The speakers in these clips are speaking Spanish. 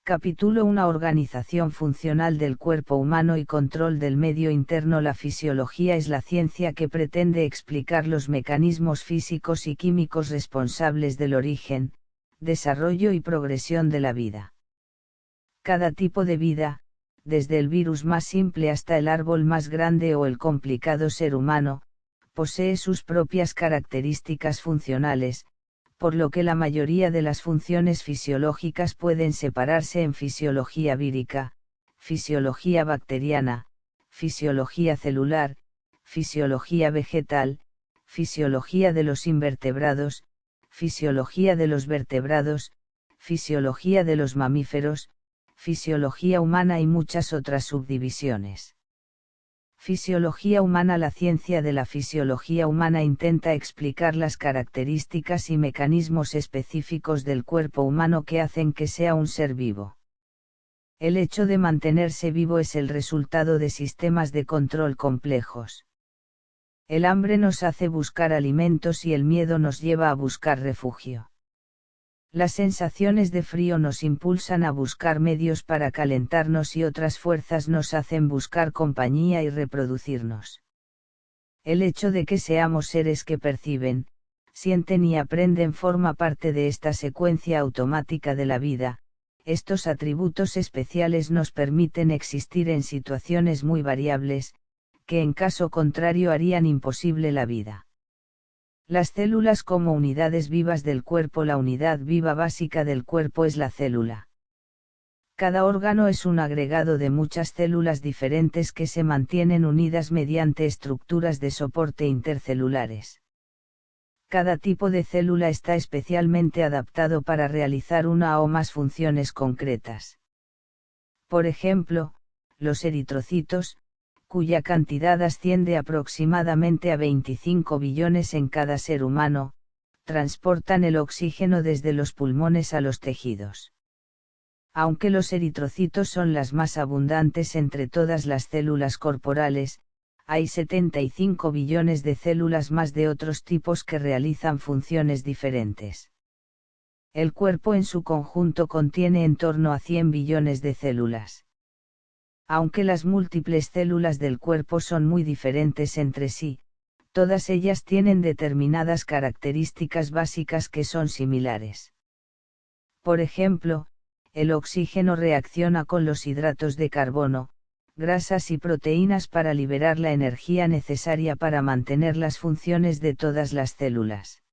Capítulo 1. Organización funcional del cuerpo humano y control del medio interno. La fisiología es la ciencia que pretende explicar los mecanismos físicos y químicos responsables del origen, desarrollo y progresión de la vida. Cada tipo de vida, desde el virus más simple hasta el árbol más grande o el complicado ser humano, posee sus propias características funcionales, por lo que la mayoría de las funciones fisiológicas pueden separarse en fisiología vírica, fisiología bacteriana, fisiología celular, fisiología vegetal, fisiología de los invertebrados, fisiología de los vertebrados, fisiología de los mamíferos, fisiología humana y muchas otras subdivisiones. Fisiología humana. La ciencia de la fisiología humana intenta explicar las características y mecanismos específicos del cuerpo humano que hacen que sea un ser vivo. El hecho de mantenerse vivo es el resultado de sistemas de control complejos. El hambre nos hace buscar alimentos y el miedo nos lleva a buscar refugio. Las sensaciones de frío nos impulsan a buscar medios para calentarnos y otras fuerzas nos hacen buscar compañía y reproducirnos. El hecho de que seamos seres que perciben, sienten y aprenden forma parte de esta secuencia automática de la vida. Estos atributos especiales nos permiten existir en situaciones muy variables, que en caso contrario harían imposible la vida. Las células como unidades vivas del cuerpo. La unidad viva básica del cuerpo es la célula. Cada órgano es un agregado de muchas células diferentes que se mantienen unidas mediante estructuras de soporte intercelulares. Cada tipo de célula está especialmente adaptado para realizar una o más funciones concretas. Por ejemplo, los eritrocitos, cuya cantidad asciende aproximadamente a 25 billones en cada ser humano, transportan el oxígeno desde los pulmones a los tejidos. Aunque los eritrocitos son las más abundantes entre todas las células corporales, hay 75 billones de células más de otros tipos que realizan funciones diferentes. El cuerpo en su conjunto contiene en torno a 100 billones de células. Aunque las múltiples células del cuerpo son muy diferentes entre sí, todas ellas tienen determinadas características básicas que son similares. Por ejemplo, el oxígeno reacciona con los hidratos de carbono, grasas y proteínas para liberar la energía necesaria para mantener las funciones de todas las células.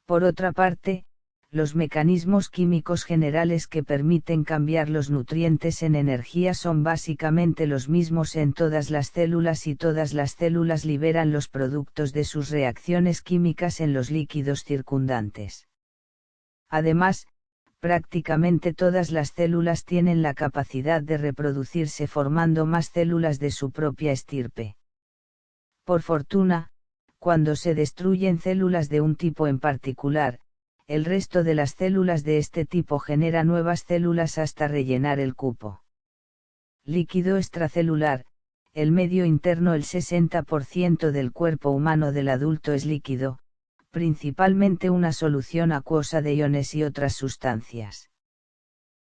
Por otra parte, los mecanismos químicos generales que permiten cambiar los nutrientes en energía son básicamente los mismos en todas las células y todas las células liberan los productos de sus reacciones químicas en los líquidos circundantes. Además, prácticamente todas las células tienen la capacidad de reproducirse formando más células de su propia estirpe. Por fortuna, cuando se destruyen células de un tipo en particular, el resto de las células de este tipo genera nuevas células hasta rellenar el cupo. Líquido extracelular. El medio interno. El 60% del cuerpo humano del adulto es líquido, principalmente una solución acuosa de iones y otras sustancias.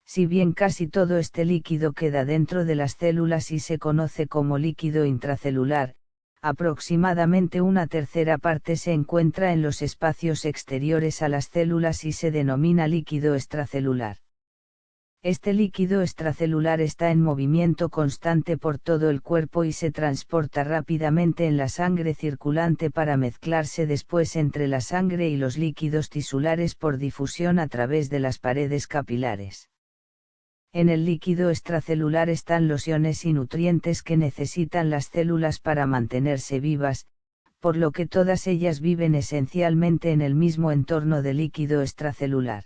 Si bien casi todo este líquido queda dentro de las células y se conoce como líquido intracelular, aproximadamente una tercera parte se encuentra en los espacios exteriores a las células y se denomina líquido extracelular. Este líquido extracelular está en movimiento constante por todo el cuerpo y se transporta rápidamente en la sangre circulante para mezclarse después entre la sangre y los líquidos tisulares por difusión a través de las paredes capilares. En el líquido extracelular están los iones y nutrientes que necesitan las células para mantenerse vivas, por lo que todas ellas viven esencialmente en el mismo entorno de líquido extracelular.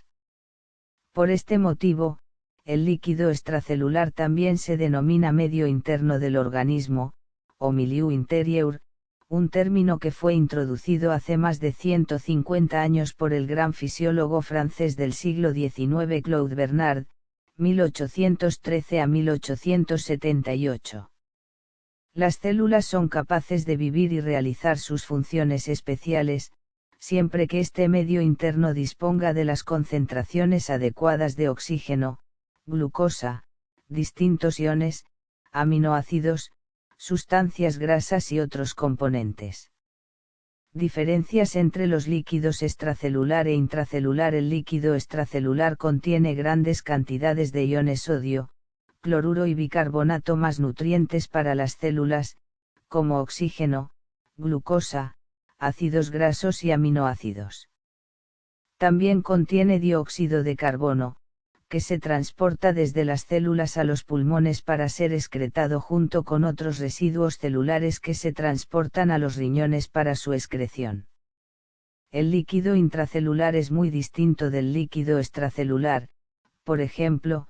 Por este motivo, el líquido extracelular también se denomina medio interno del organismo, o milieu intérieur, un término que fue introducido hace más de 150 años por el gran fisiólogo francés del siglo XIX Claude Bernard, 1813 a 1878. Las células son capaces de vivir y realizar sus funciones especiales, siempre que este medio interno disponga de las concentraciones adecuadas de oxígeno, glucosa, distintos iones, aminoácidos, sustancias grasas y otros componentes. Diferencias entre los líquidos extracelular e intracelular. El líquido extracelular contiene grandes cantidades de iones sodio, cloruro y bicarbonato más nutrientes para las células, como oxígeno, glucosa, ácidos grasos y aminoácidos. También contiene dióxido de carbono, que se transporta desde las células a los pulmones para ser excretado junto con otros residuos celulares que se transportan a los riñones para su excreción. El líquido intracelular es muy distinto del líquido extracelular, por ejemplo,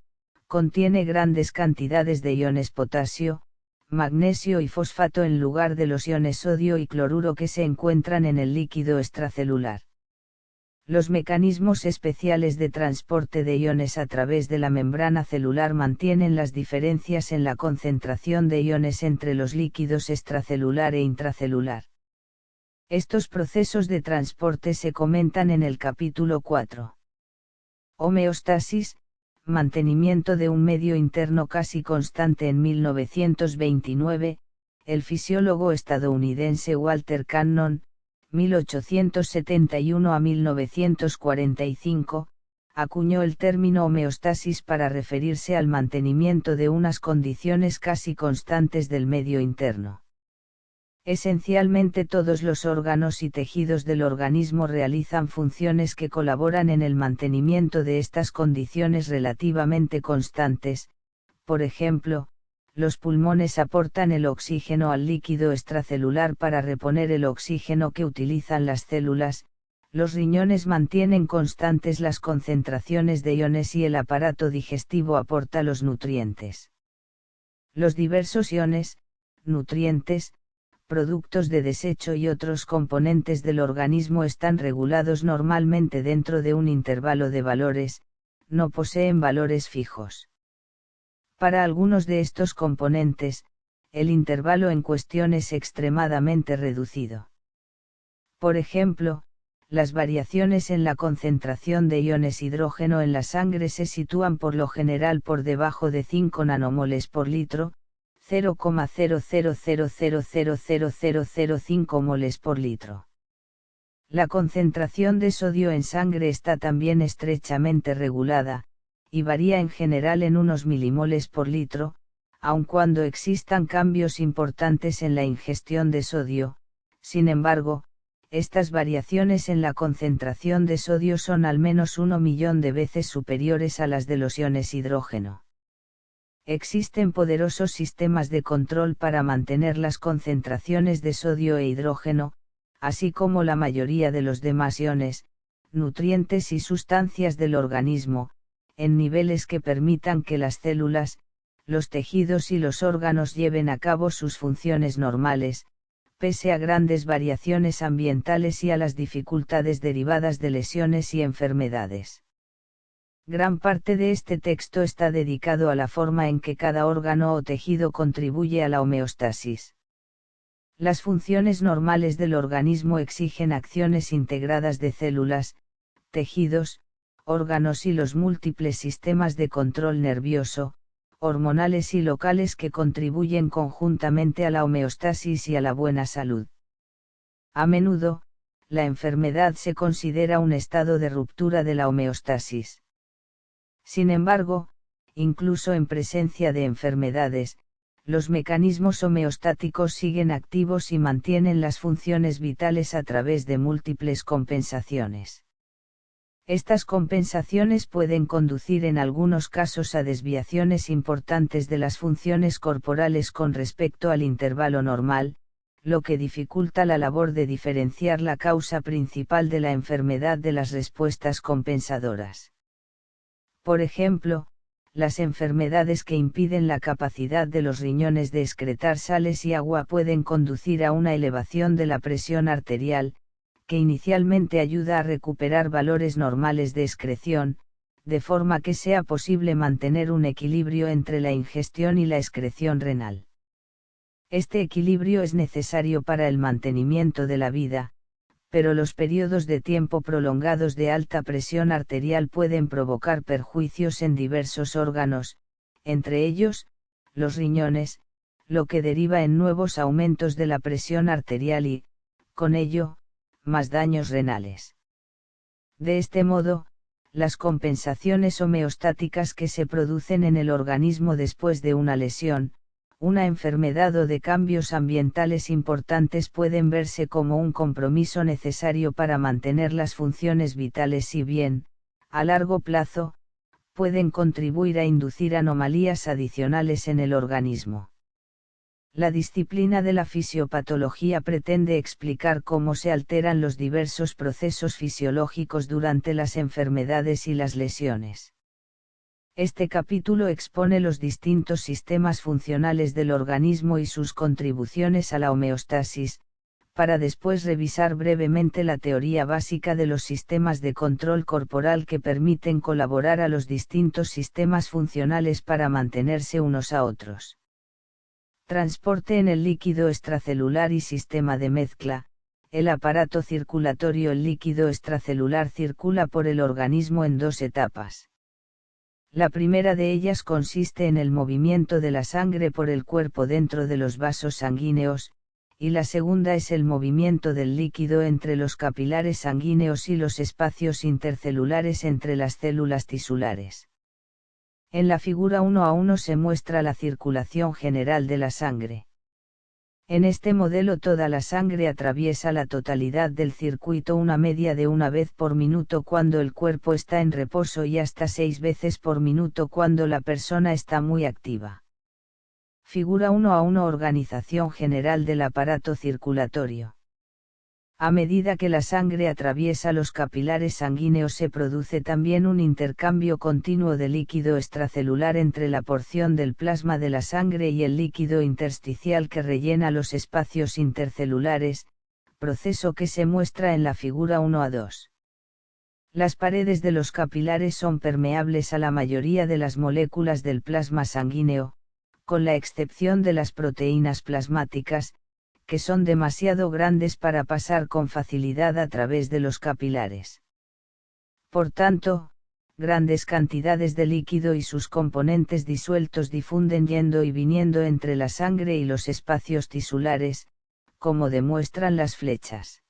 contiene grandes cantidades de iones potasio, magnesio y fosfato en lugar de los iones sodio y cloruro que se encuentran en el líquido extracelular. Los mecanismos especiales de transporte de iones a través de la membrana celular mantienen las diferencias en la concentración de iones entre los líquidos extracelular e intracelular. Estos procesos de transporte se comentan en el capítulo 4. Homeostasis, mantenimiento de un medio interno casi constante. En 1929, el fisiólogo estadounidense Walter Cannon, 1871 a 1945, acuñó el término homeostasis para referirse al mantenimiento de unas condiciones casi constantes del medio interno. Esencialmente todos los órganos y tejidos del organismo realizan funciones que colaboran en el mantenimiento de estas condiciones relativamente constantes. Por ejemplo, los pulmones aportan el oxígeno al líquido extracelular para reponer el oxígeno que utilizan las células, los riñones mantienen constantes las concentraciones de iones y el aparato digestivo aporta los nutrientes. Los diversos iones, nutrientes, productos de desecho y otros componentes del organismo están regulados normalmente dentro de un intervalo de valores, no poseen valores fijos. Para algunos de estos componentes, el intervalo en cuestión es extremadamente reducido. Por ejemplo, las variaciones en la concentración de iones hidrógeno en la sangre se sitúan por lo general por debajo de 5 nanomoles por litro, 0,00000005 moles por litro. La concentración de sodio en sangre está también estrechamente regulada, y varía en general en unos milimoles por litro, aun cuando existan cambios importantes en la ingestión de sodio. Sin embargo, estas variaciones en la concentración de sodio son al menos 1 millón de veces superiores a las de los iones hidrógeno. Existen poderosos sistemas de control para mantener las concentraciones de sodio e hidrógeno, así como la mayoría de los demás iones, nutrientes y sustancias del organismo, en niveles que permitan que las células, los tejidos y los órganos lleven a cabo sus funciones normales, pese a grandes variaciones ambientales y a las dificultades derivadas de lesiones y enfermedades. Gran parte de este texto está dedicado a la forma en que cada órgano o tejido contribuye a la homeostasis. Las funciones normales del organismo exigen acciones integradas de células, tejidos, órganos y los múltiples sistemas de control nervioso, hormonales y locales que contribuyen conjuntamente a la homeostasis y a la buena salud. A menudo, la enfermedad se considera un estado de ruptura de la homeostasis. Sin embargo, incluso en presencia de enfermedades, los mecanismos homeostáticos siguen activos y mantienen las funciones vitales a través de múltiples compensaciones. Estas compensaciones pueden conducir en algunos casos a desviaciones importantes de las funciones corporales con respecto al intervalo normal, lo que dificulta la labor de diferenciar la causa principal de la enfermedad de las respuestas compensadoras. Por ejemplo, las enfermedades que impiden la capacidad de los riñones de excretar sales y agua pueden conducir a una elevación de la presión arterial, que inicialmente ayuda a recuperar valores normales de excreción, de forma que sea posible mantener un equilibrio entre la ingestión y la excreción renal. Este equilibrio es necesario para el mantenimiento de la vida, pero los periodos de tiempo prolongados de alta presión arterial pueden provocar perjuicios en diversos órganos, entre ellos, los riñones, lo que deriva en nuevos aumentos de la presión arterial y, con ello, más daños renales. De este modo, las compensaciones homeostáticas que se producen en el organismo después de una lesión, una enfermedad o de cambios ambientales importantes pueden verse como un compromiso necesario para mantener las funciones vitales y bien, a largo plazo, pueden contribuir a inducir anomalías adicionales en el organismo. La disciplina de la fisiopatología pretende explicar cómo se alteran los diversos procesos fisiológicos durante las enfermedades y las lesiones. Este capítulo expone los distintos sistemas funcionales del organismo y sus contribuciones a la homeostasis, para después revisar brevemente la teoría básica de los sistemas de control corporal que permiten colaborar a los distintos sistemas funcionales para mantenerse unos a otros. Transporte en el líquido extracelular y sistema de mezcla. El aparato circulatorio. El líquido extracelular circula por el organismo en dos etapas. La primera de ellas consiste en el movimiento de la sangre por el cuerpo dentro de los vasos sanguíneos, y la segunda es el movimiento del líquido entre los capilares sanguíneos y los espacios intercelulares entre las células tisulares. En la figura 1:1 se muestra la circulación general de la sangre. En este modelo toda la sangre atraviesa la totalidad del circuito, una media de una vez por minuto cuando el cuerpo está en reposo y hasta 6 veces por minuto cuando la persona está muy activa. Figura 1:1 Organización general del aparato circulatorio. A medida que la sangre atraviesa los capilares sanguíneos se produce también un intercambio continuo de líquido extracelular entre la porción del plasma de la sangre y el líquido intersticial que rellena los espacios intercelulares, proceso que se muestra en la figura 1:2. Las paredes de los capilares son permeables a la mayoría de las moléculas del plasma sanguíneo, con la excepción de las proteínas plasmáticas, que son demasiado grandes para pasar con facilidad a través de los capilares. Por tanto, grandes cantidades de líquido y sus componentes disueltos difunden yendo y viniendo entre la sangre y los espacios tisulares, como demuestran las flechas.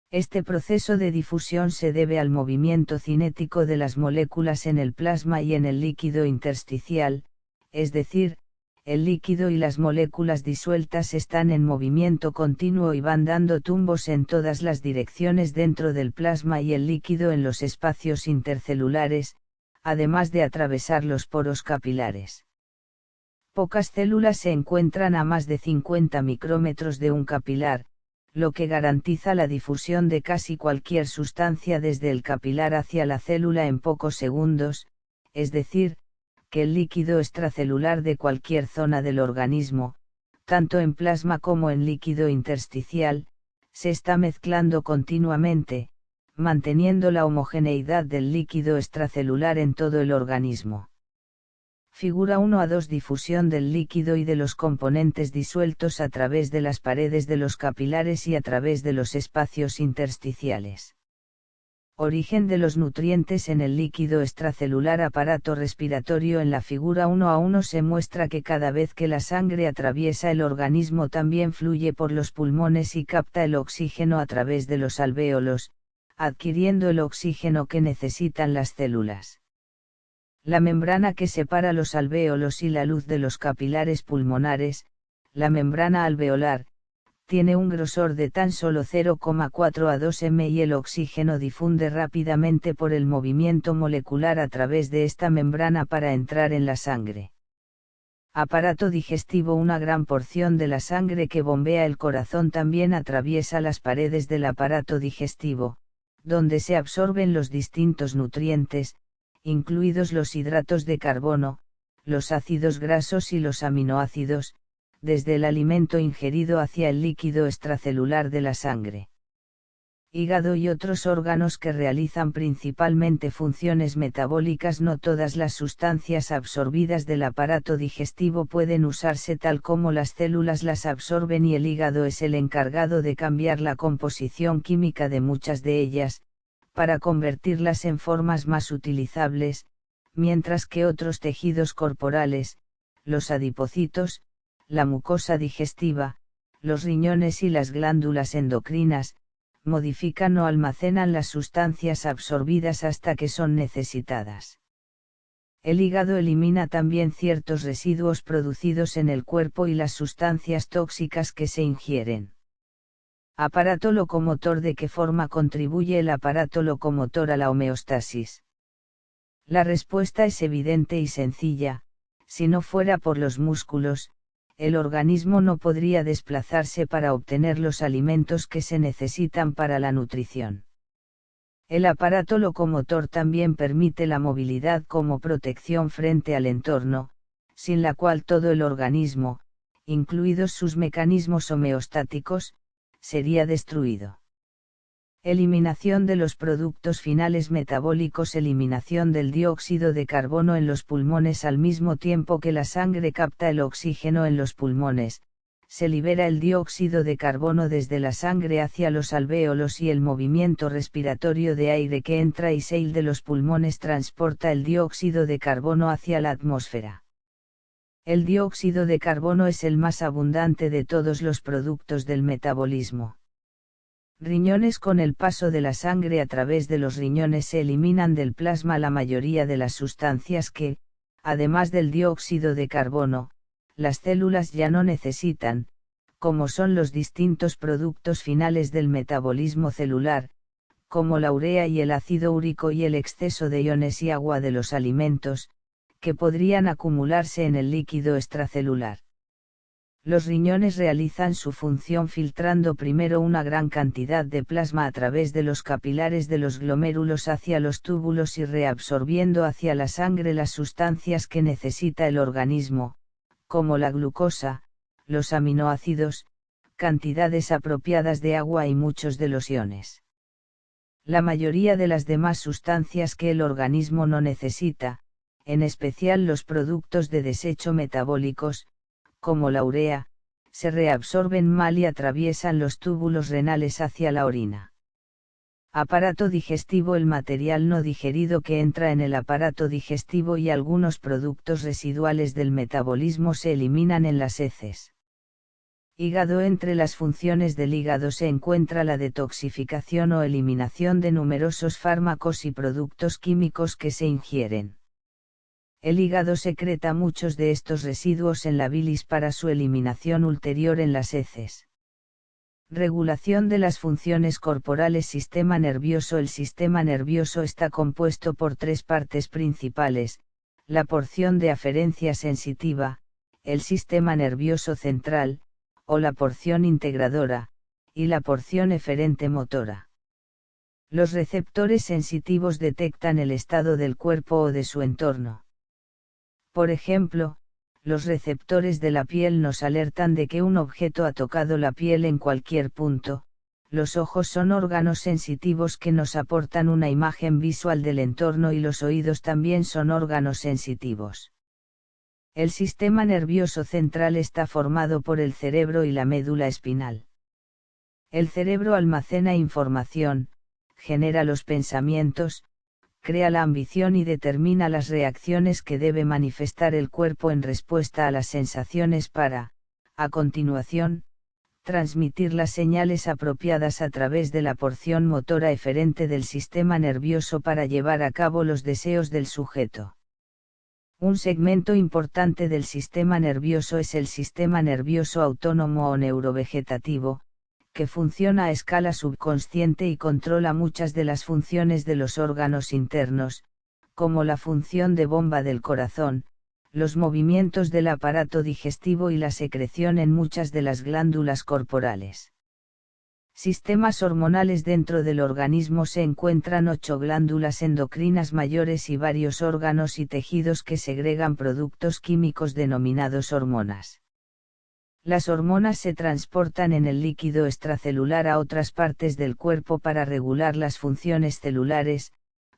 Este proceso de difusión se debe al movimiento cinético de las moléculas en el plasma y en el líquido intersticial, es decir, el líquido y las moléculas disueltas están en movimiento continuo y van dando tumbos en todas las direcciones dentro del plasma y el líquido en los espacios intercelulares, además de atravesar los poros capilares. Pocas células se encuentran a más de 50 micrómetros de un capilar, lo que garantiza la difusión de casi cualquier sustancia desde el capilar hacia la célula en pocos segundos, es decir, que el líquido extracelular de cualquier zona del organismo, tanto en plasma como en líquido intersticial, se está mezclando continuamente, manteniendo la homogeneidad del líquido extracelular en todo el organismo. Figura 1:2 Difusión del líquido y de los componentes disueltos a través de las paredes de los capilares y a través de los espacios intersticiales. Origen de los nutrientes en el líquido extracelular. Aparato respiratorio. En la figura 1:1 se muestra que cada vez que la sangre atraviesa el organismo también fluye por los pulmones y capta el oxígeno a través de los alvéolos, adquiriendo el oxígeno que necesitan las células. La membrana que separa los alvéolos y la luz de los capilares pulmonares, la membrana alveolar, tiene un grosor de tan solo 0,4 a 2 m y el oxígeno difunde rápidamente por el movimiento molecular a través de esta membrana para entrar en la sangre. Aparato digestivo. Una gran porción de la sangre que bombea el corazón también atraviesa las paredes del aparato digestivo, donde se absorben los distintos nutrientes, incluidos los hidratos de carbono, los ácidos grasos y los aminoácidos, desde el alimento ingerido hacia el líquido extracelular de la sangre. hígado y otros órganos que realizan principalmente funciones metabólicas. No todas las sustancias absorbidas del aparato digestivo pueden usarse tal como las células las absorben, y el hígado es el encargado de cambiar la composición química de muchas de ellas, para convertirlas en formas más utilizables, mientras que otros tejidos corporales, los adipocitos, la mucosa digestiva, los riñones y las glándulas endocrinas, modifican o almacenan las sustancias absorbidas hasta que son necesitadas. El hígado elimina también ciertos residuos producidos en el cuerpo y las sustancias tóxicas que se ingieren. Aparato locomotor. ¿De qué forma contribuye el aparato locomotor a la homeostasis? La respuesta es evidente y sencilla: si no fuera por los músculos, el organismo no podría desplazarse para obtener los alimentos que se necesitan para la nutrición. El aparato locomotor también permite la movilidad como protección frente al entorno, sin la cual todo el organismo, incluidos sus mecanismos homeostáticos, sería destruido. Eliminación de los productos finales metabólicos. Eliminación del dióxido de carbono en los pulmones. Al mismo tiempo que la sangre capta el oxígeno en los pulmones, se libera el dióxido de carbono desde la sangre hacia los alvéolos, y el movimiento respiratorio de aire que entra y sale de los pulmones transporta el dióxido de carbono hacia la atmósfera. El dióxido de carbono es el más abundante de todos los productos del metabolismo. Riñones. Con el paso de la sangre a través de los riñones se eliminan del plasma la mayoría de las sustancias que, además del dióxido de carbono, las células ya no necesitan, como son los distintos productos finales del metabolismo celular, como la urea y el ácido úrico y el exceso de iones y agua de los alimentos, que podrían acumularse en el líquido extracelular. Los riñones realizan su función filtrando primero una gran cantidad de plasma a través de los capilares de los glomérulos hacia los túbulos y reabsorbiendo hacia la sangre las sustancias que necesita el organismo, como la glucosa, los aminoácidos, cantidades apropiadas de agua y muchos de los iones. La mayoría de las demás sustancias que el organismo no necesita, en especial los productos de desecho metabólicos, como la urea, se reabsorben mal y atraviesan los túbulos renales hacia la orina. Aparato digestivo. El material no digerido que entra en el aparato digestivo y algunos productos residuales del metabolismo se eliminan en las heces. Hígado. Entre las funciones del hígado se encuentra la detoxificación o eliminación de numerosos fármacos y productos químicos que se ingieren. El hígado secreta muchos de estos residuos en la bilis para su eliminación ulterior en las heces. Regulación de las funciones corporales. Sistema nervioso. El sistema nervioso está compuesto por tres partes principales: la porción de aferencia sensitiva, el sistema nervioso central, o la porción integradora, y la porción eferente motora. Los receptores sensitivos detectan el estado del cuerpo o de su entorno. Por ejemplo, los receptores de la piel nos alertan de que un objeto ha tocado la piel en cualquier punto. Los ojos son órganos sensitivos que nos aportan una imagen visual del entorno, y los oídos también son órganos sensitivos. El sistema nervioso central está formado por el cerebro y la médula espinal. El cerebro almacena información, genera los pensamientos, crea la ambición y determina las reacciones que debe manifestar el cuerpo en respuesta a las sensaciones para, a continuación, transmitir las señales apropiadas a través de la porción motora eferente del sistema nervioso para llevar a cabo los deseos del sujeto. Un segmento importante del sistema nervioso es el sistema nervioso autónomo o neurovegetativo, que funciona a escala subconsciente y controla muchas de las funciones de los órganos internos, como la función de bomba del corazón, los movimientos del aparato digestivo y la secreción en muchas de las glándulas corporales. Sistemas hormonales. Dentro del organismo se encuentran 8 glándulas endocrinas mayores y varios órganos y tejidos que segregan productos químicos denominados hormonas. Las hormonas se transportan en el líquido extracelular a otras partes del cuerpo para regular las funciones celulares.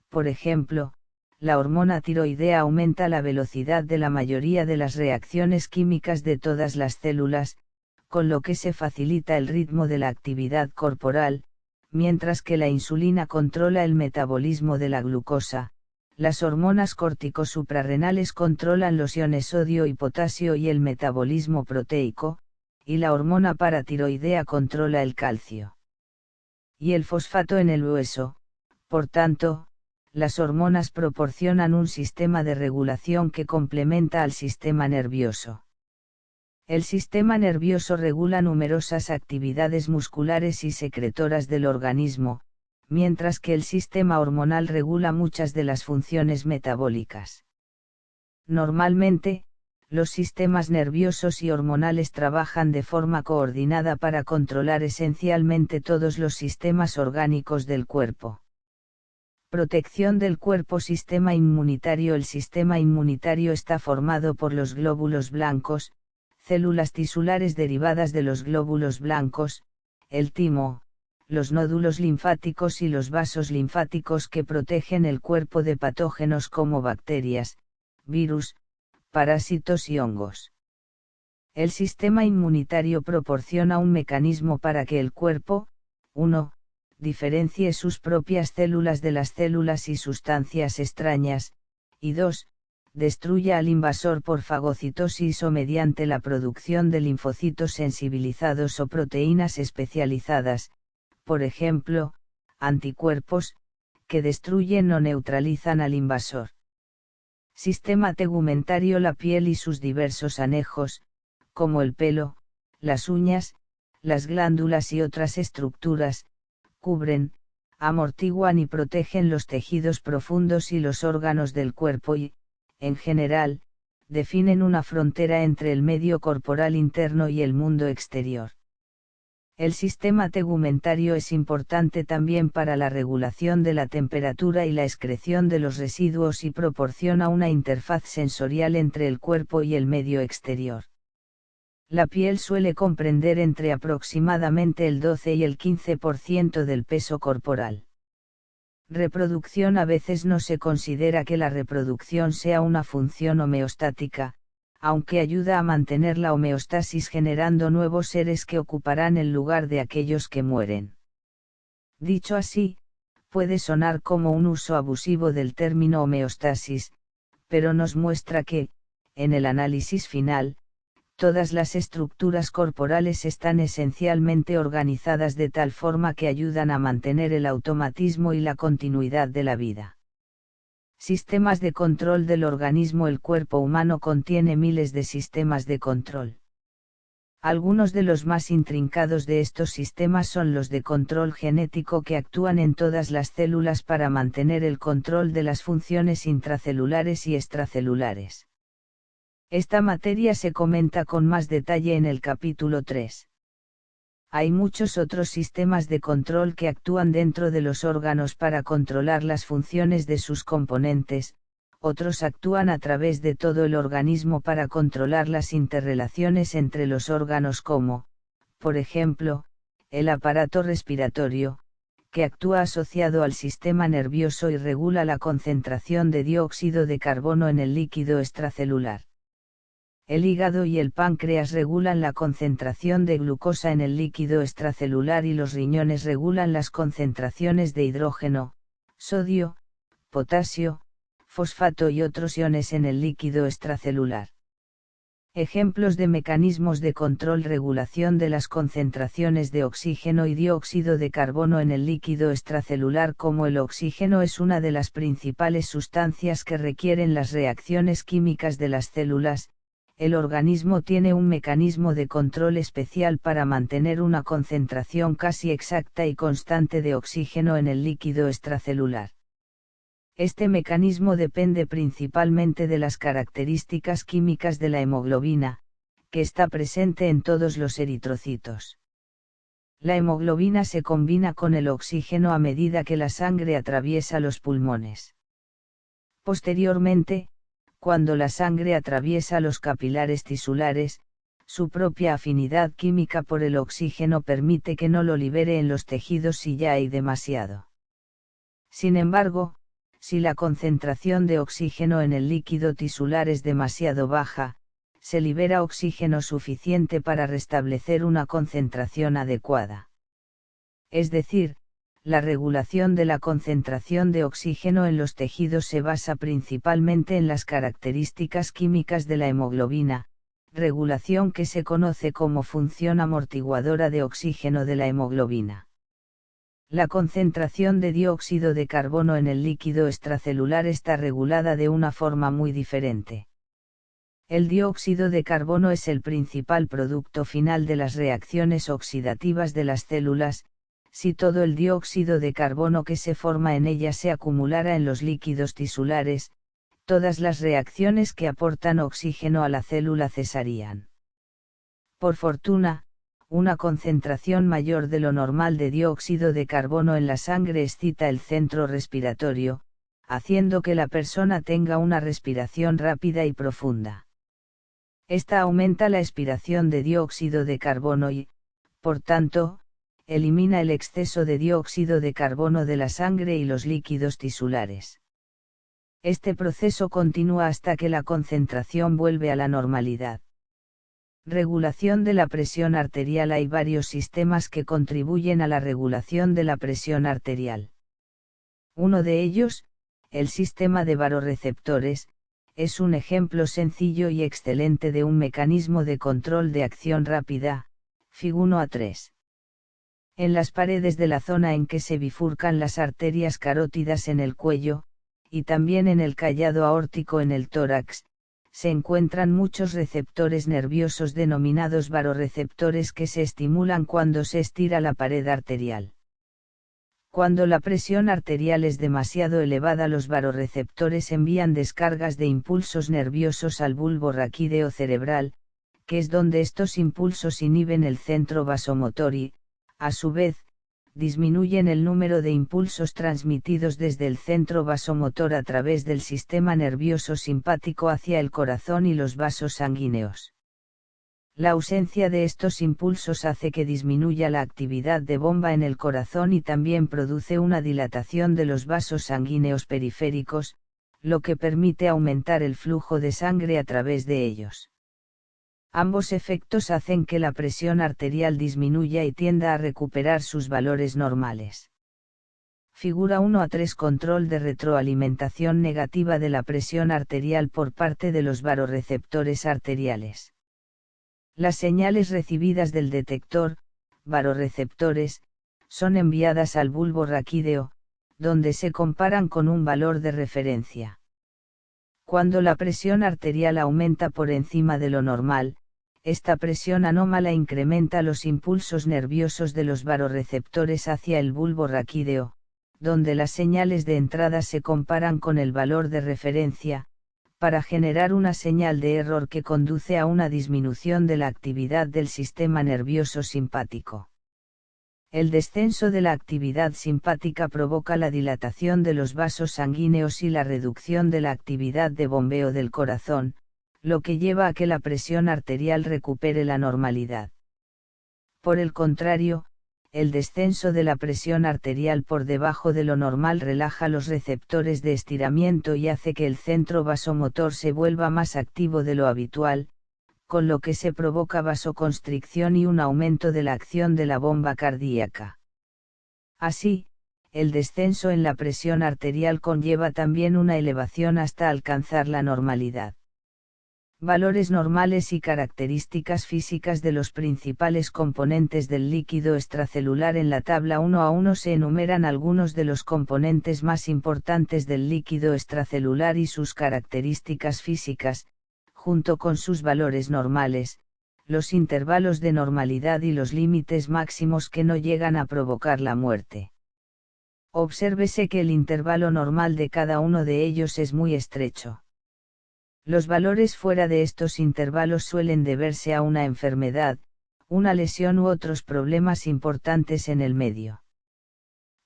Por ejemplo, la hormona tiroidea aumenta la velocidad de la mayoría de las reacciones químicas de todas las células, con lo que se facilita el ritmo de la actividad corporal, mientras que la insulina controla el metabolismo de la glucosa. Las hormonas corticosuprarrenales controlan los iones sodio y potasio y el metabolismo proteico, y la hormona paratiroidea controla el calcio y el fosfato en el hueso. Por tanto, las hormonas proporcionan un sistema de regulación que complementa al sistema nervioso. El sistema nervioso regula numerosas actividades musculares y secretoras del organismo, mientras que el sistema hormonal regula muchas de las funciones metabólicas. Normalmente, los sistemas nerviosos y hormonales trabajan de forma coordinada para controlar esencialmente todos los sistemas orgánicos del cuerpo. Protección del cuerpo. Sistema inmunitario. El sistema inmunitario está formado por los glóbulos blancos, células tisulares derivadas de los glóbulos blancos, el timo, los nódulos linfáticos y los vasos linfáticos que protegen el cuerpo de patógenos como bacterias, virus, parásitos y hongos. El sistema inmunitario proporciona un mecanismo para que el cuerpo, 1. Diferencie sus propias células de las células y sustancias extrañas, y 2. Destruya al invasor por fagocitosis o mediante la producción de linfocitos sensibilizados o proteínas especializadas, por ejemplo, anticuerpos, que destruyen o neutralizan al invasor. Sistema tegumentario. La piel y sus diversos anejos, como el pelo, las uñas, las glándulas y otras estructuras, cubren, amortiguan y protegen los tejidos profundos y los órganos del cuerpo y, en general, definen una frontera entre el medio corporal interno y el mundo exterior. El sistema tegumentario es importante también para la regulación de la temperatura y la excreción de los residuos y proporciona una interfaz sensorial entre el cuerpo y el medio exterior. La piel suele comprender entre aproximadamente el 12 y el 15% del peso corporal. Reproducción. A veces no se considera que la reproducción sea una función homeostática, aunque ayuda a mantener la homeostasis generando nuevos seres que ocuparán el lugar de aquellos que mueren. Dicho así, puede sonar como un uso abusivo del término homeostasis, pero nos muestra que, en el análisis final, todas las estructuras corporales están esencialmente organizadas de tal forma que ayudan a mantener el automatismo y la continuidad de la vida. Sistemas de control del organismo. El cuerpo humano contiene miles de sistemas de control. Algunos de los más intrincados de estos sistemas son los de control genético que actúan en todas las células para mantener el control de las funciones intracelulares y extracelulares. Esta materia se comenta con más detalle en el capítulo 3. Hay muchos otros sistemas de control que actúan dentro de los órganos para controlar las funciones de sus componentes, otros actúan a través de todo el organismo para controlar las interrelaciones entre los órganos como, por ejemplo, el aparato respiratorio, que actúa asociado al sistema nervioso y regula la concentración de dióxido de carbono en el líquido extracelular. El hígado y el páncreas regulan la concentración de glucosa en el líquido extracelular y los riñones regulan las concentraciones de hidrógeno, sodio, potasio, fosfato y otros iones en el líquido extracelular. Ejemplos de mecanismos de control: regulación de las concentraciones de oxígeno y dióxido de carbono en el líquido extracelular. Como el oxígeno es una de las principales sustancias que requieren las reacciones químicas de las células, el organismo tiene un mecanismo de control especial para mantener una concentración casi exacta y constante de oxígeno en el líquido extracelular. Este mecanismo depende principalmente de las características químicas de la hemoglobina, que está presente en todos los eritrocitos. La hemoglobina se combina con el oxígeno a medida que la sangre atraviesa los pulmones. Posteriormente, cuando la sangre atraviesa los capilares tisulares, su propia afinidad química por el oxígeno permite que no lo libere en los tejidos si ya hay demasiado. Sin embargo, si la concentración de oxígeno en el líquido tisular es demasiado baja, se libera oxígeno suficiente para restablecer una concentración adecuada. Es decir, la regulación de la concentración de oxígeno en los tejidos se basa principalmente en las características químicas de la hemoglobina, regulación que se conoce como función amortiguadora de oxígeno de la hemoglobina. La concentración de dióxido de carbono en el líquido extracelular está regulada de una forma muy diferente. El dióxido de carbono es el principal producto final de las reacciones oxidativas de las células. Si todo el dióxido de carbono que se forma en ellas se acumulara en los líquidos tisulares, todas las reacciones que aportan oxígeno a la célula cesarían. Por fortuna, una concentración mayor de lo normal de dióxido de carbono en la sangre excita el centro respiratorio, haciendo que la persona tenga una respiración rápida y profunda. Esta aumenta la expiración de dióxido de carbono y, por tanto, elimina el exceso de dióxido de carbono de la sangre y los líquidos tisulares. Este proceso continúa hasta que la concentración vuelve a la normalidad. Regulación de la presión arterial. Hay varios sistemas que contribuyen a la regulación de la presión arterial. Uno de ellos, el sistema de varorreceptores, es un ejemplo sencillo y excelente de un mecanismo de control de acción rápida, Fig. 1a3. En las paredes de la zona en que se bifurcan las arterias carótidas en el cuello, y también en el callado aórtico en el tórax, se encuentran muchos receptores nerviosos denominados varorreceptores que se estimulan cuando se estira la pared arterial. Cuando la presión arterial es demasiado elevada, los varorreceptores envían descargas de impulsos nerviosos al bulbo raquídeo cerebral, que es donde estos impulsos inhiben el centro vasomotor y, a su vez, disminuyen el número de impulsos transmitidos desde el centro vasomotor a través del sistema nervioso simpático hacia el corazón y los vasos sanguíneos. La ausencia de estos impulsos hace que disminuya la actividad de bomba en el corazón y también produce una dilatación de los vasos sanguíneos periféricos, lo que permite aumentar el flujo de sangre a través de ellos. Ambos efectos hacen que la presión arterial disminuya y tienda a recuperar sus valores normales. Figura 1a3. Control de retroalimentación negativa de la presión arterial por parte de los varorreceptores arteriales. Las señales recibidas del detector, varorreceptores, son enviadas al bulbo raquídeo, donde se comparan con un valor de referencia. Cuando la presión arterial aumenta por encima de lo normal, esta presión anómala incrementa los impulsos nerviosos de los varorreceptores hacia el bulbo raquídeo, donde las señales de entrada se comparan con el valor de referencia, para generar una señal de error que conduce a una disminución de la actividad del sistema nervioso simpático. El descenso de la actividad simpática provoca la dilatación de los vasos sanguíneos y la reducción de la actividad de bombeo del corazón, lo que lleva a que la presión arterial recupere la normalidad. Por el contrario, el descenso de la presión arterial por debajo de lo normal relaja los receptores de estiramiento y hace que el centro vasomotor se vuelva más activo de lo habitual, con lo que se provoca vasoconstricción y un aumento de la acción de la bomba cardíaca. Así, el descenso en la presión arterial conlleva también una elevación hasta alcanzar la normalidad. Valores normales y características físicas de los principales componentes del líquido extracelular. En la tabla 1a1 se enumeran algunos de los componentes más importantes del líquido extracelular y sus características físicas, junto con sus valores normales, los intervalos de normalidad y los límites máximos que no llegan a provocar la muerte. Obsérvese que el intervalo normal de cada uno de ellos es muy estrecho. Los valores fuera de estos intervalos suelen deberse a una enfermedad, una lesión u otros problemas importantes en el medio.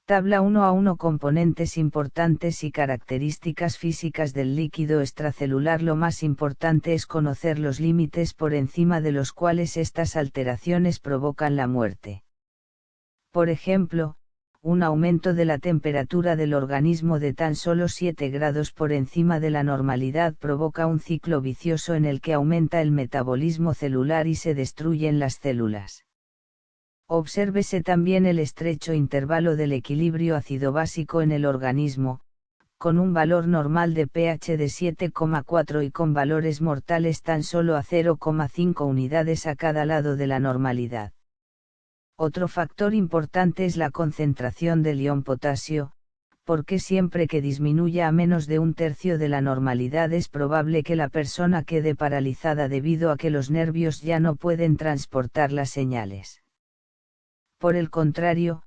Tabla 1:1 Componentes importantes y características físicas del líquido extracelular. Lo más importante es conocer los límites por encima de los cuales estas alteraciones provocan la muerte. Por ejemplo, un aumento de la temperatura del organismo de tan solo 7 grados por encima de la normalidad provoca un ciclo vicioso en el que aumenta el metabolismo celular y se destruyen las células. Obsérvese también el estrecho intervalo del equilibrio ácido-básico en el organismo, con un valor normal de pH de 7,4 y con valores mortales tan solo a 0,5 unidades a cada lado de la normalidad. Otro factor importante es la concentración del ion potasio, porque siempre que disminuya a menos de un tercio de la normalidad es probable que la persona quede paralizada debido a que los nervios ya no pueden transportar las señales. Por el contrario,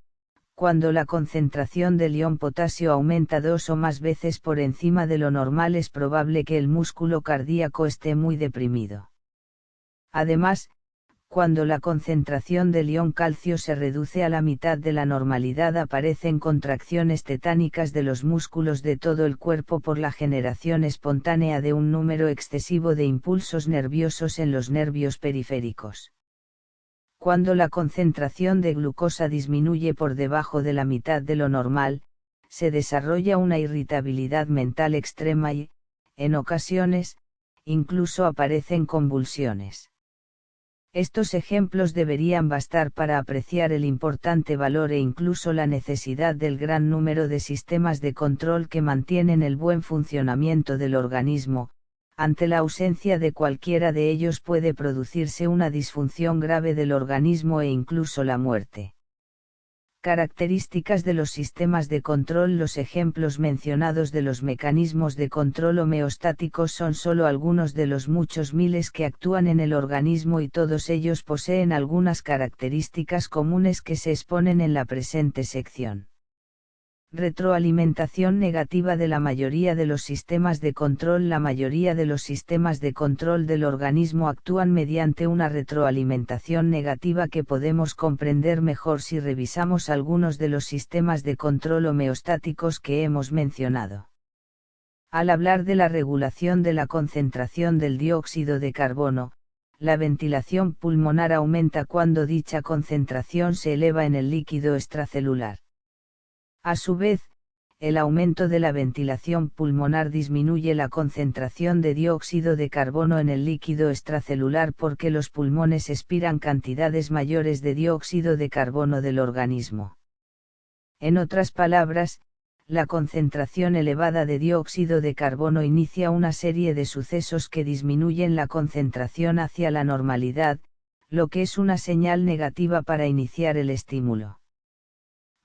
cuando la concentración del ion potasio aumenta 2 o más veces por encima de lo normal es probable que el músculo cardíaco esté muy deprimido. Además, cuando la concentración del ion calcio se reduce a la mitad de la normalidad aparecen contracciones tetánicas de los músculos de todo el cuerpo por la generación espontánea de un número excesivo de impulsos nerviosos en los nervios periféricos. Cuando la concentración de glucosa disminuye por debajo de la mitad de lo normal, se desarrolla una irritabilidad mental extrema y, en ocasiones, incluso aparecen convulsiones. Estos ejemplos deberían bastar para apreciar el importante valor e incluso la necesidad del gran número de sistemas de control que mantienen el buen funcionamiento del organismo. Ante la ausencia de cualquiera de ellos puede producirse una disfunción grave del organismo e incluso la muerte. Características de los sistemas de control. Los ejemplos mencionados de los mecanismos de control homeostáticos son solo algunos de los muchos miles que actúan en el organismo y todos ellos poseen algunas características comunes que se exponen en la presente sección. Retroalimentación negativa de la mayoría de los sistemas de control. La mayoría de los sistemas de control del organismo actúan mediante una retroalimentación negativa que podemos comprender mejor si revisamos algunos de los sistemas de control homeostáticos que hemos mencionado. Al hablar de la regulación de la concentración del dióxido de carbono, la ventilación pulmonar aumenta cuando dicha concentración se eleva en el líquido extracelular. A su vez, el aumento de la ventilación pulmonar disminuye la concentración de dióxido de carbono en el líquido extracelular porque los pulmones expiran cantidades mayores de dióxido de carbono del organismo. En otras palabras, la concentración elevada de dióxido de carbono inicia una serie de sucesos que disminuyen la concentración hacia la normalidad, lo que es una señal negativa para iniciar el estímulo.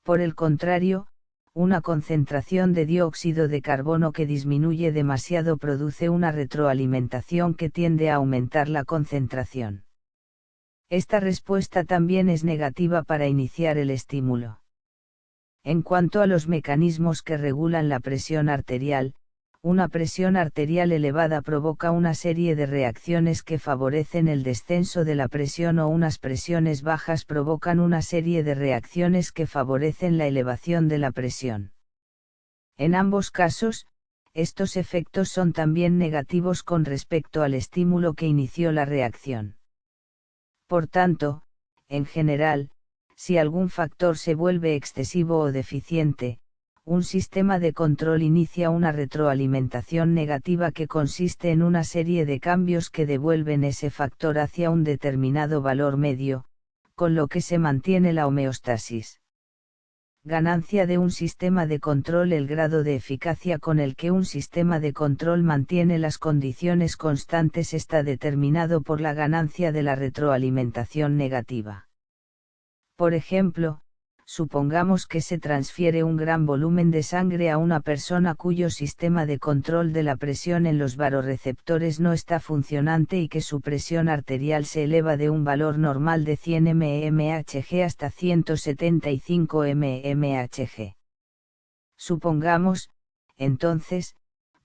Por el contrario, una concentración de dióxido de carbono que disminuye demasiado produce una retroalimentación que tiende a aumentar la concentración. Esta respuesta también es negativa para iniciar el estímulo. En cuanto a los mecanismos que regulan la presión arterial, una presión arterial elevada provoca una serie de reacciones que favorecen el descenso de la presión o unas presiones bajas provocan una serie de reacciones que favorecen la elevación de la presión. En ambos casos, estos efectos son también negativos con respecto al estímulo que inició la reacción. Por tanto, en general, si algún factor se vuelve excesivo o deficiente, un sistema de control inicia una retroalimentación negativa que consiste en una serie de cambios que devuelven ese factor hacia un determinado valor medio, con lo que se mantiene la homeostasis. Ganancia de un sistema de control. El grado de eficacia con el que un sistema de control mantiene las condiciones constantes está determinado por la ganancia de la retroalimentación negativa. Por ejemplo, supongamos que se transfiere un gran volumen de sangre a una persona cuyo sistema de control de la presión en los varorreceptores no está funcionante y que su presión arterial se eleva de un valor normal de 100 mmHg hasta 175 mmHg. Supongamos, entonces,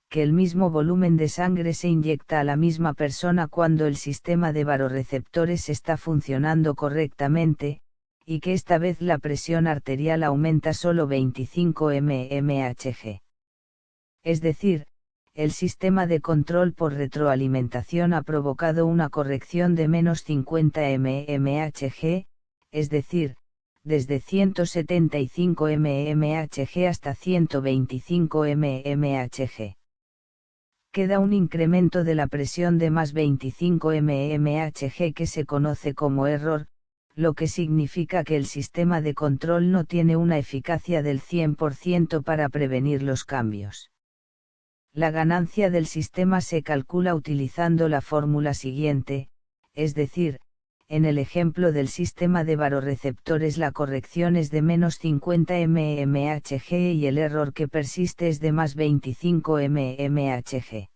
que el mismo volumen de sangre se inyecta a la misma persona cuando el sistema de varorreceptores está funcionando correctamente, y que esta vez la presión arterial aumenta solo 25 mmHg. Es decir, el sistema de control por retroalimentación ha provocado una corrección de menos 50 mmHg, es decir, desde 175 mmHg hasta 125 mmHg. Queda un incremento de la presión de más 25 mmHg que se conoce como error, lo que significa que el sistema de control no tiene una eficacia del 100% para prevenir los cambios. La ganancia del sistema se calcula utilizando la fórmula siguiente, es decir, en el ejemplo del sistema de barorreceptores la corrección es de menos 50 mmHg y el error que persiste es de más 25 mmHg.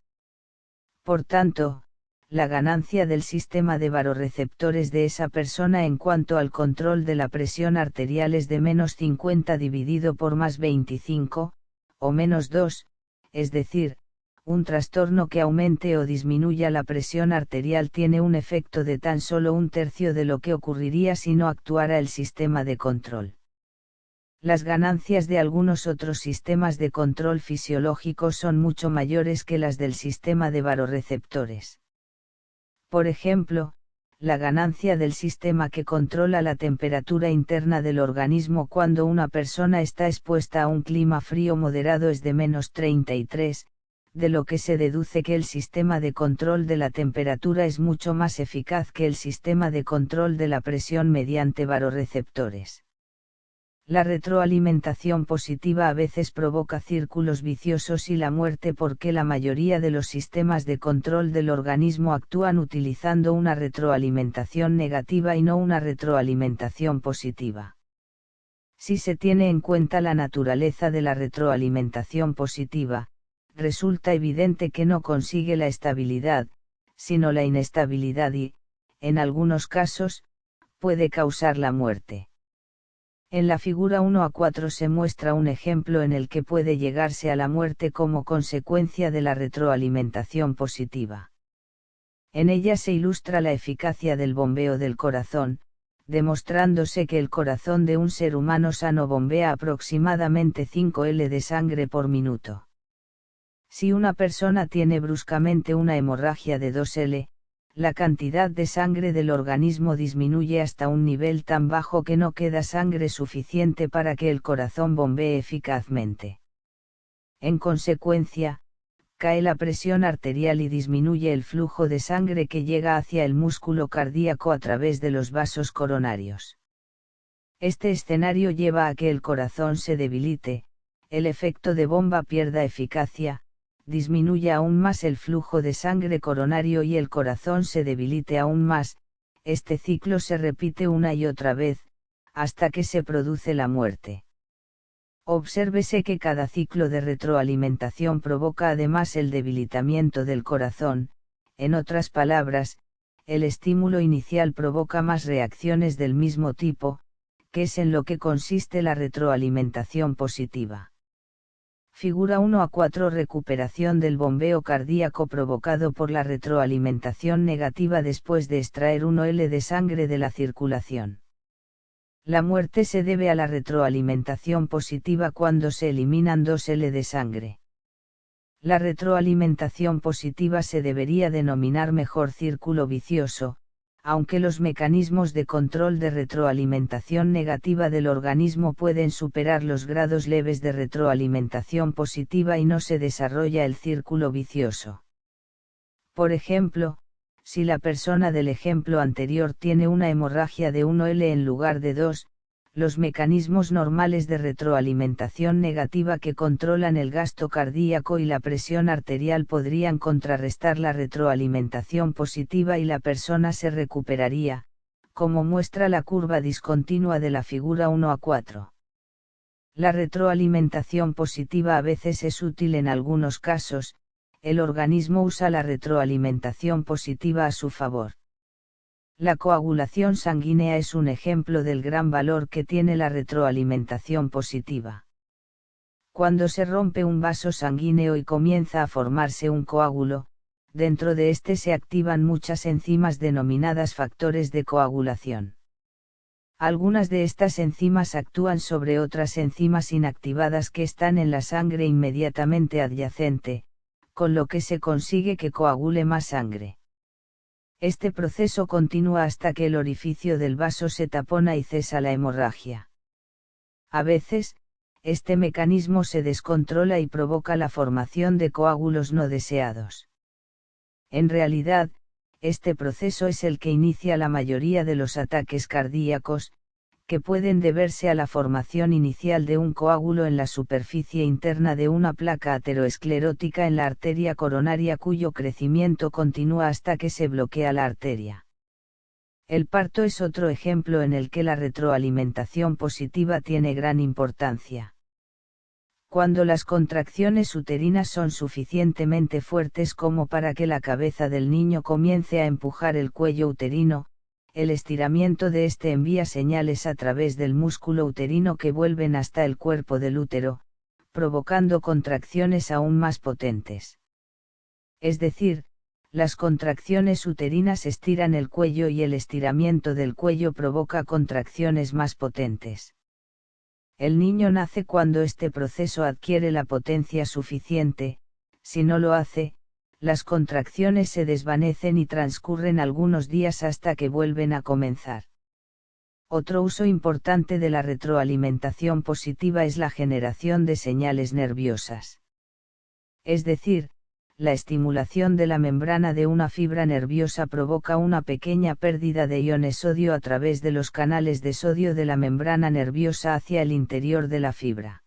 Por tanto, la ganancia del sistema de barorreceptores de esa persona en cuanto al control de la presión arterial es de menos 50 dividido por más 25, o menos 2, es decir, un trastorno que aumente o disminuya la presión arterial tiene un efecto de tan solo un tercio de lo que ocurriría si no actuara el sistema de control. Las ganancias de algunos otros sistemas de control fisiológicos son mucho mayores que las del sistema de barorreceptores. Por ejemplo, la ganancia del sistema que controla la temperatura interna del organismo cuando una persona está expuesta a un clima frío moderado es de menos 33, de lo que se deduce que el sistema de control de la temperatura es mucho más eficaz que el sistema de control de la presión mediante barorreceptores. La retroalimentación positiva a veces provoca círculos viciosos y la muerte porque la mayoría de los sistemas de control del organismo actúan utilizando una retroalimentación negativa y no una retroalimentación positiva. Si se tiene en cuenta la naturaleza de la retroalimentación positiva, resulta evidente que no consigue la estabilidad, sino la inestabilidad y, en algunos casos, puede causar la muerte. En la figura 1a4 se muestra un ejemplo en el que puede llegarse a la muerte como consecuencia de la retroalimentación positiva. En ella se ilustra la eficacia del bombeo del corazón, demostrándose que el corazón de un ser humano sano bombea aproximadamente 5 L de sangre por minuto. Si una persona tiene bruscamente una hemorragia de 2 L, la cantidad de sangre del organismo disminuye hasta un nivel tan bajo que no queda sangre suficiente para que el corazón bombee eficazmente. En consecuencia, cae la presión arterial y disminuye el flujo de sangre que llega hacia el músculo cardíaco a través de los vasos coronarios. Este escenario lleva a que el corazón se debilite, el efecto de bomba pierda eficacia, disminuye aún más el flujo de sangre coronario y el corazón se debilite aún más. Este ciclo se repite una y otra vez, hasta que se produce la muerte. Obsérvese que cada ciclo de retroalimentación provoca además el debilitamiento del corazón, en otras palabras, el estímulo inicial provoca más reacciones del mismo tipo, que es en lo que consiste la retroalimentación positiva. Figura 1a4 Recuperación del bombeo cardíaco provocado por la retroalimentación negativa después de extraer 1 L de sangre de la circulación. La muerte se debe a la retroalimentación positiva cuando se eliminan 2 L de sangre. La retroalimentación positiva se debería denominar mejor círculo vicioso, aunque los mecanismos de control de retroalimentación negativa del organismo pueden superar los grados leves de retroalimentación positiva y no se desarrolla el círculo vicioso. Por ejemplo, si la persona del ejemplo anterior tiene una hemorragia de 1 L en lugar de 2, los mecanismos normales de retroalimentación negativa que controlan el gasto cardíaco y la presión arterial podrían contrarrestar la retroalimentación positiva y la persona se recuperaría, como muestra la curva discontinua de la figura 1a4. La retroalimentación positiva a veces es útil en algunos casos, el organismo usa la retroalimentación positiva a su favor. La coagulación sanguínea es un ejemplo del gran valor que tiene la retroalimentación positiva. Cuando se rompe un vaso sanguíneo y comienza a formarse un coágulo, dentro de este se activan muchas enzimas denominadas factores de coagulación. Algunas de estas enzimas actúan sobre otras enzimas inactivadas que están en la sangre inmediatamente adyacente, con lo que se consigue que coagule más sangre. Este proceso continúa hasta que el orificio del vaso se tapona y cesa la hemorragia. A veces, este mecanismo se descontrola y provoca la formación de coágulos no deseados. En realidad, este proceso es el que inicia la mayoría de los ataques cardíacos, que pueden deberse a la formación inicial de un coágulo en la superficie interna de una placa ateroesclerótica en la arteria coronaria cuyo crecimiento continúa hasta que se bloquea la arteria. El parto es otro ejemplo en el que la retroalimentación positiva tiene gran importancia. Cuando las contracciones uterinas son suficientemente fuertes como para que la cabeza del niño comience a empujar el cuello uterino, el estiramiento de este envía señales a través del músculo uterino que vuelven hasta el cuerpo del útero, provocando contracciones aún más potentes. Es decir, las contracciones uterinas estiran el cuello y el estiramiento del cuello provoca contracciones más potentes. El niño nace cuando este proceso adquiere la potencia suficiente. Si no lo hace, las contracciones se desvanecen y transcurren algunos días hasta que vuelven a comenzar. Otro uso importante de la retroalimentación positiva es la generación de señales nerviosas. Es decir, la estimulación de la membrana de una fibra nerviosa provoca una pequeña pérdida de iones sodio a través de los canales de sodio de la membrana nerviosa hacia el interior de la fibra.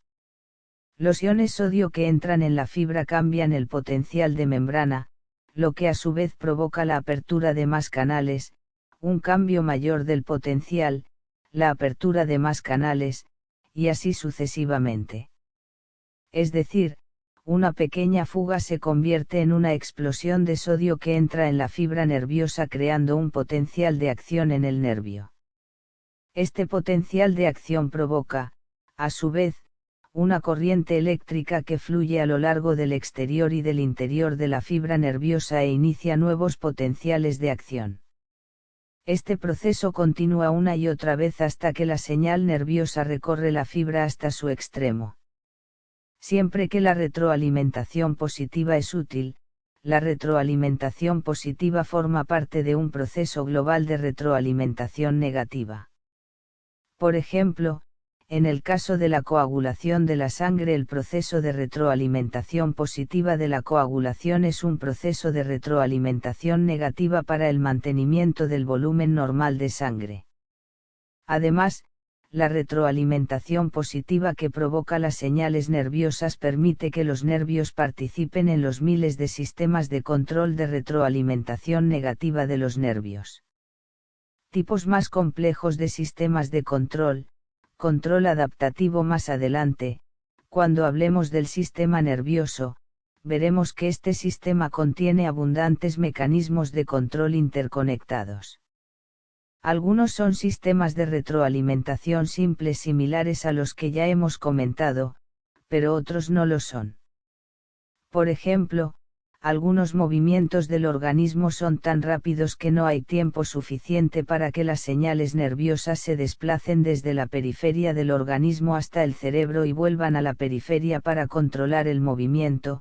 Los iones sodio que entran en la fibra cambian el potencial de membrana, lo que a su vez provoca la apertura de más canales, un cambio mayor del potencial, la apertura de más canales, y así sucesivamente. Es decir, una pequeña fuga se convierte en una explosión de sodio que entra en la fibra nerviosa creando un potencial de acción en el nervio. Este potencial de acción provoca, a su vez, una corriente eléctrica que fluye a lo largo del exterior y del interior de la fibra nerviosa e inicia nuevos potenciales de acción. Este proceso continúa una y otra vez hasta que la señal nerviosa recorre la fibra hasta su extremo. Siempre que la retroalimentación positiva es útil, la retroalimentación positiva forma parte de un proceso global de retroalimentación negativa. Por ejemplo, en el caso de la coagulación de la sangre, el proceso de retroalimentación positiva de la coagulación es un proceso de retroalimentación negativa para el mantenimiento del volumen normal de sangre. Además, la retroalimentación positiva que provoca las señales nerviosas permite que los nervios participen en los miles de sistemas de control de retroalimentación negativa de los nervios. Tipos más complejos de sistemas de control adaptativo más adelante. Cuando hablemos del sistema nervioso, veremos que este sistema contiene abundantes mecanismos de control interconectados. Algunos son sistemas de retroalimentación simples similares a los que ya hemos comentado, pero otros no lo son. Por ejemplo, algunos movimientos del organismo son tan rápidos que no hay tiempo suficiente para que las señales nerviosas se desplacen desde la periferia del organismo hasta el cerebro y vuelvan a la periferia para controlar el movimiento,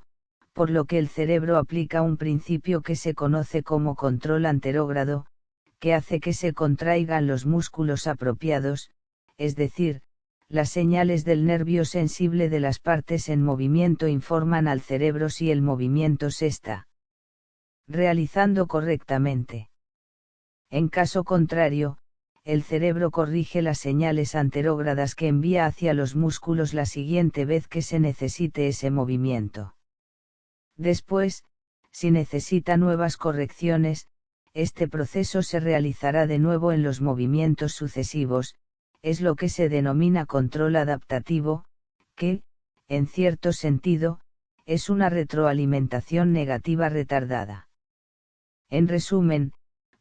por lo que el cerebro aplica un principio que se conoce como control anterógrado, que hace que se contraigan los músculos apropiados, es decir, las señales del nervio sensible de las partes en movimiento informan al cerebro si el movimiento se está realizando correctamente. En caso contrario, el cerebro corrige las señales anterógradas que envía hacia los músculos la siguiente vez que se necesite ese movimiento. Después, si necesita nuevas correcciones, este proceso se realizará de nuevo en los movimientos sucesivos, es lo que se denomina control adaptativo, que, en cierto sentido, es una retroalimentación negativa retardada. En resumen,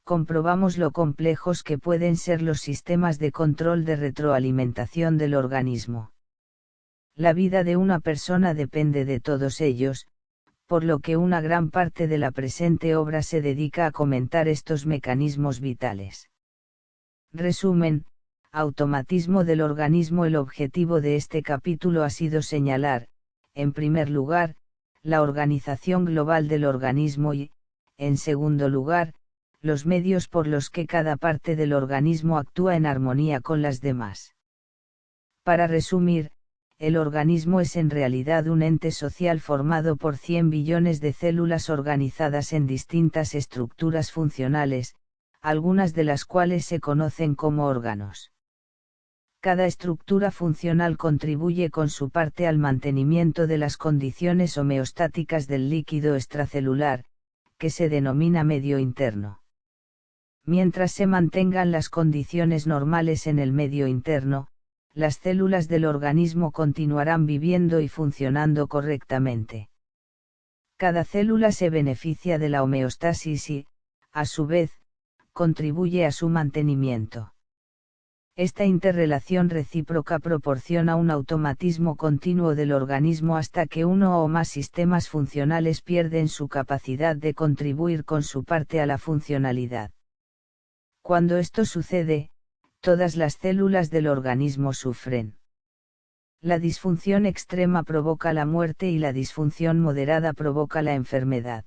comprobamos lo complejos que pueden ser los sistemas de control de retroalimentación del organismo. La vida de una persona depende de todos ellos, por lo que una gran parte de la presente obra se dedica a comentar estos mecanismos vitales. Resumen, automatismo del organismo. El objetivo de este capítulo ha sido señalar, en primer lugar, la organización global del organismo y, en segundo lugar, los medios por los que cada parte del organismo actúa en armonía con las demás. Para resumir, el organismo es en realidad un ente social formado por 100 billones de células organizadas en distintas estructuras funcionales, algunas de las cuales se conocen como órganos. Cada estructura funcional contribuye con su parte al mantenimiento de las condiciones homeostáticas del líquido extracelular, que se denomina medio interno. Mientras se mantengan las condiciones normales en el medio interno, las células del organismo continuarán viviendo y funcionando correctamente. Cada célula se beneficia de la homeostasis y, a su vez, contribuye a su mantenimiento. Esta interrelación recíproca proporciona un automatismo continuo del organismo hasta que uno o más sistemas funcionales pierden su capacidad de contribuir con su parte a la funcionalidad. Cuando esto sucede, todas las células del organismo sufren. La disfunción extrema provoca la muerte y la disfunción moderada provoca la enfermedad.